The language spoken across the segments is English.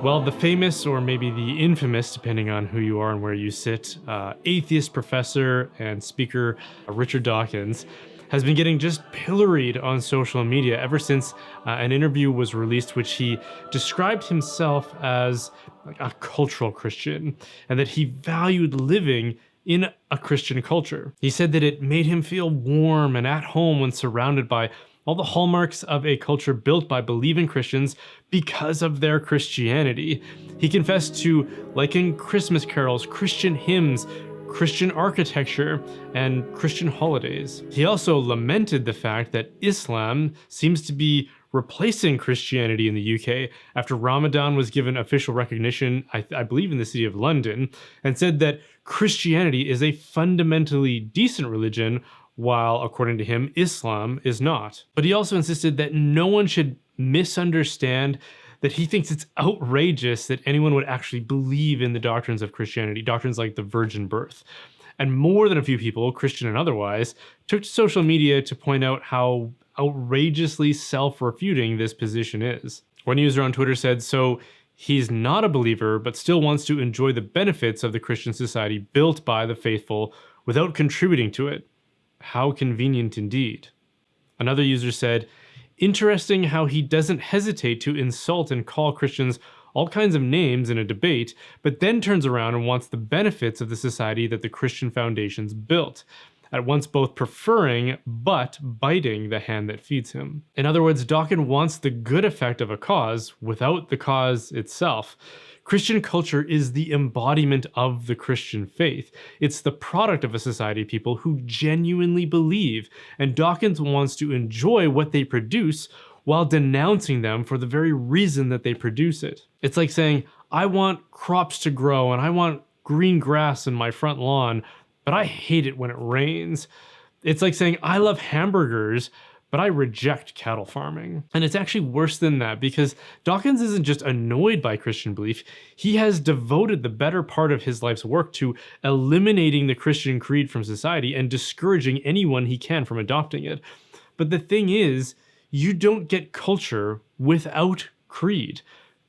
Well, the famous, or maybe the infamous, depending on who you are and where you sit, atheist professor and speaker Richard Dawkins has been getting just pilloried on social media ever since an interview was released, which he described himself as like a cultural Christian and that he valued living in a Christian culture. He said that it made him feel warm and at home when surrounded by all the hallmarks of a culture built by believing Christians because of their Christianity. He confessed to liking Christmas carols, Christian hymns, Christian architecture, and Christian holidays. He also lamented the fact that Islam seems to be replacing Christianity in the UK after Ramadan was given official recognition, I believe in the city of London, and said that Christianity is a fundamentally decent religion, while, according to him, Islam is not. But he also insisted that no one should misunderstand that he thinks it's outrageous that anyone would actually believe in the doctrines of Christianity, doctrines like the virgin birth. And more than a few people, Christian and otherwise, took to social media to point out how outrageously self-refuting this position is. One user on Twitter said, "So he's not a believer, but still wants to enjoy the benefits of the Christian society built by the faithful without contributing to it. How convenient indeed." Another user said, "Interesting how he doesn't hesitate to insult and call Christians all kinds of names in a debate, but then turns around and wants the benefits of the society that the Christian foundations built, at once both preferring but biting the hand that feeds him." In other words, Dawkins wants the good effect of a cause without the cause itself. Christian culture is the embodiment of the Christian faith. It's the product of a society of people who genuinely believe, and Dawkins wants to enjoy what they produce while denouncing them for the very reason that they produce it. It's like saying, I want crops to grow and I want green grass in my front lawn, but I hate it when it rains. It's like saying, I love hamburgers, but I reject cattle farming. And it's actually worse than that, because Dawkins isn't just annoyed by Christian belief, he has devoted the better part of his life's work to eliminating the Christian creed from society and discouraging anyone he can from adopting it. But the thing is, you don't get culture without creed.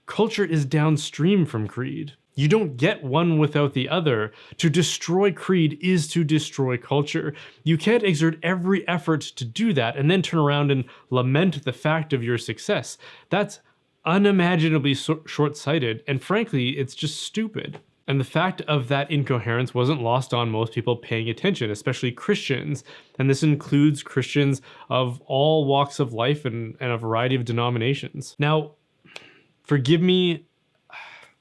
Culture is downstream from creed. You don't get one without the other. To destroy creed is to destroy culture. You can't exert every effort to do that and then turn around and lament the fact of your success. That's unimaginably short-sighted, and frankly, it's just stupid. And the fact of that incoherence wasn't lost on most people paying attention, especially Christians. And this includes Christians of all walks of life and a variety of denominations. Now, forgive me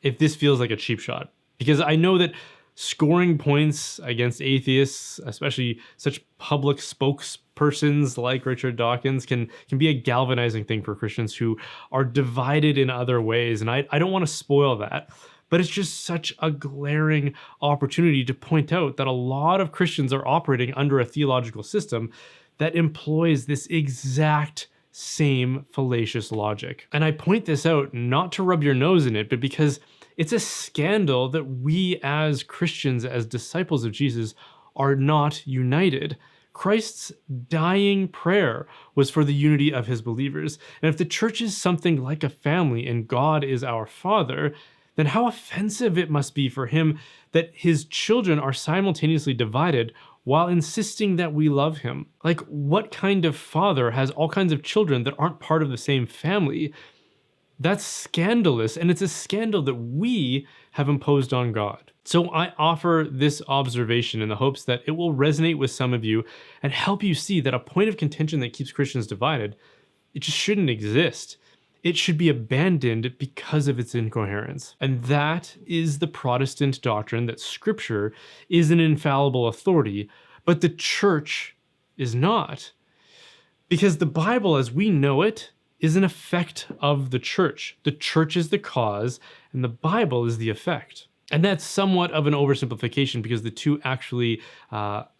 if this feels like a cheap shot, because I know that scoring points against atheists, especially such public spokespersons like Richard Dawkins, can be a galvanizing thing for Christians who are divided in other ways, and I don't want to spoil that. But it's just such a glaring opportunity to point out that a lot of Christians are operating under a theological system that employs this exact same fallacious logic. And I point this out not to rub your nose in it, but because it's a scandal that we as Christians, as disciples of Jesus, are not united. Christ's dying prayer was for the unity of his believers. And if the church is something like a family and God is our Father, then how offensive it must be for him that his children are simultaneously divided while insisting that we love him. Like, what kind of father has all kinds of children that aren't part of the same family? That's scandalous, and it's a scandal that we have imposed on God. So I offer this observation in the hopes that it will resonate with some of you and help you see that a point of contention that keeps Christians divided, it just shouldn't exist. It should be abandoned because of its incoherence. And that is the Protestant doctrine that Scripture is an infallible authority, but the church is not. Because the Bible, as we know it, is an effect of the church. The church is the cause, and the Bible is the effect. And that's somewhat of an oversimplification because the two actually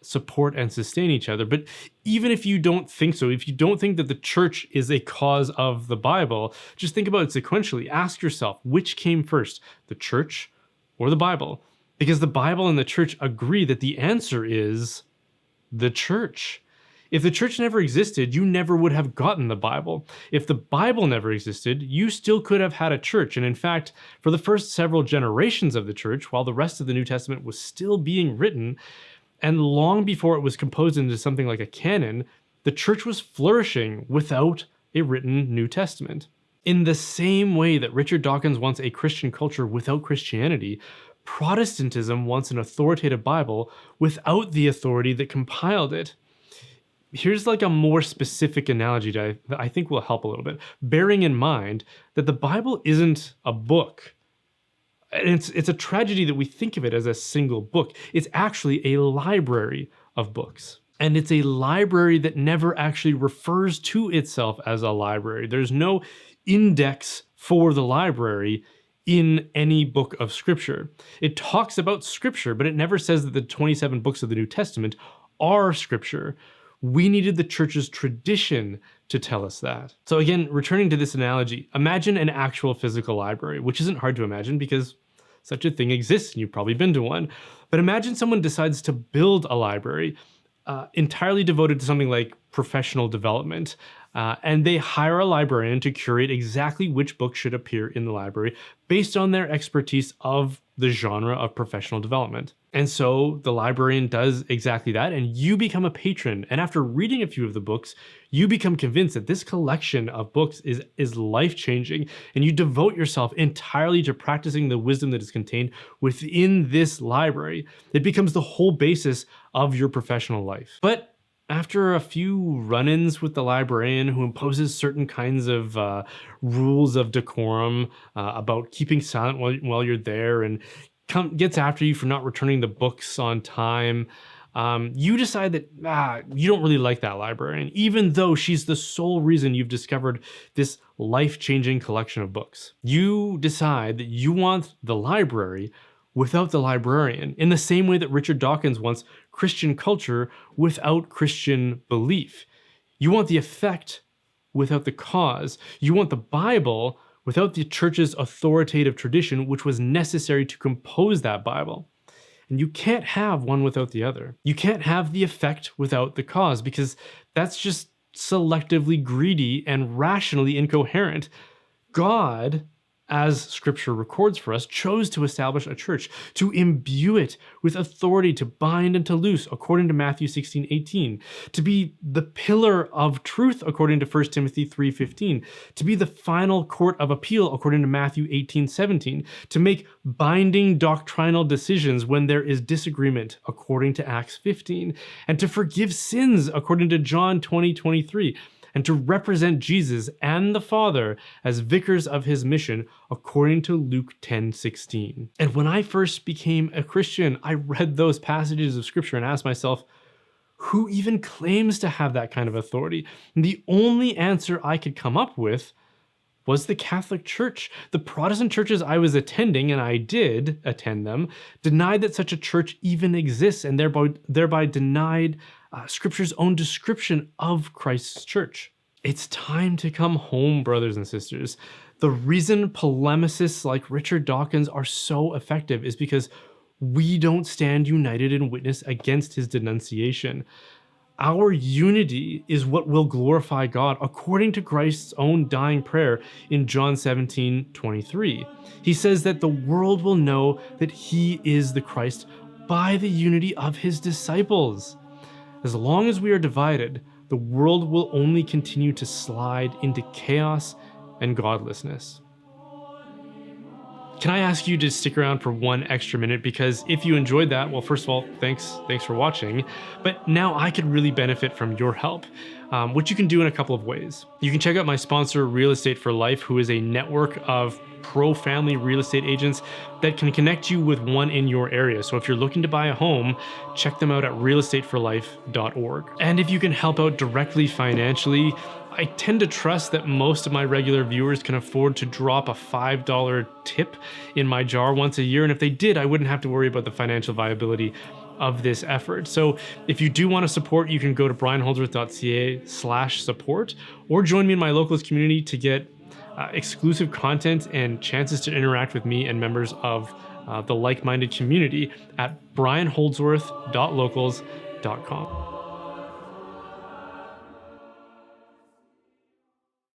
support and sustain each other. But even if you don't think so, if you don't think that the church is a cause of the Bible, just think about it sequentially. Ask yourself, which came first, the church or the Bible? Because the Bible and the church agree that the answer is the church. If the church never existed, you never would have gotten the Bible. If the Bible never existed, you still could have had a church. And in fact, for the first several generations of the church, while the rest of the New Testament was still being written, and long before it was composed into something like a canon, the church was flourishing without a written New Testament. In the same way that Richard Dawkins wants a Christian culture without Christianity, Protestantism wants an authoritative Bible without the authority that compiled it. Here's like a more specific analogy that I think will help a little bit, bearing in mind that the Bible isn't a book. And it's a tragedy that we think of it as a single book. It's actually a library of books. And it's a library that never actually refers to itself as a library. There's no index for the library in any book of Scripture. It talks about Scripture, but it never says that the 27 books of the New Testament are Scripture. We needed the church's tradition to tell us that. So again, returning to this analogy, imagine an actual physical library, which isn't hard to imagine because such a thing exists and you've probably been to one. But imagine someone decides to build a library entirely devoted to something like professional development. And they hire a librarian to curate exactly which book should appear in the library based on their expertise of the genre of professional development. And so the librarian does exactly that, and you become a patron. And after reading a few of the books, you become convinced that this collection of books is life-changing, and you devote yourself entirely to practicing the wisdom that is contained within this library. It becomes the whole basis of your professional life. But after a few run-ins with the librarian who imposes certain kinds of rules of decorum about keeping silent while you're there and gets after you for not returning the books on time, you decide that you don't really like that librarian, even though she's the sole reason you've discovered this life-changing collection of books. You decide that you want the library without the librarian, in the same way that Richard Dawkins wants Christian culture without Christian belief. You want the effect without the cause. You want the Bible without the church's authoritative tradition, which was necessary to compose that Bible. And you can't have one without the other. You can't have the effect without the cause, because that's just selectively greedy and rationally incoherent. God, as Scripture records for us, chose to establish a church, to imbue it with authority to bind and to loose, according to Matthew 16:18, to be the pillar of truth, according to 1 Timothy 3:15, to be the final court of appeal, according to Matthew 18:17, to make binding doctrinal decisions when there is disagreement, according to Acts 15, and to forgive sins, according to John 20:23, and to represent Jesus and the Father as vicars of his mission, according to Luke 10:16. And when I first became a Christian, I read those passages of Scripture and asked myself, who even claims to have that kind of authority? And the only answer I could come up with was the Catholic Church. The Protestant churches I was attending, and I did attend them, denied that such a church even exists, and thereby denied Scripture's own description of Christ's church. It's time to come home, brothers and sisters. The reason polemicists like Richard Dawkins are so effective is because we don't stand united in witness against his denunciation. Our unity is what will glorify God, according to Christ's own dying prayer in John 17:23. He says that the world will know that he is the Christ by the unity of his disciples. As long as we are divided, the world will only continue to slide into chaos and godlessness. Can I ask you to stick around for one extra minute? Because if you enjoyed that, well, first of all, thanks for watching. But now I could really benefit from your help, which you can do in a couple of ways. You can check out my sponsor, Real Estate for Life, who is a network of pro-family real estate agents that can connect you with one in your area. So if you're looking to buy a home, check them out at realestateforlife.org. And if you can help out directly financially, I tend to trust that most of my regular viewers can afford to drop a $5 tip in my jar once a year. And if they did, I wouldn't have to worry about the financial viability of this effort. So if you do want to support, you can go to brianholdsworth.ca/support or join me in my locals community to get exclusive content and chances to interact with me and members of the like-minded community at brianholdsworth.locals.com.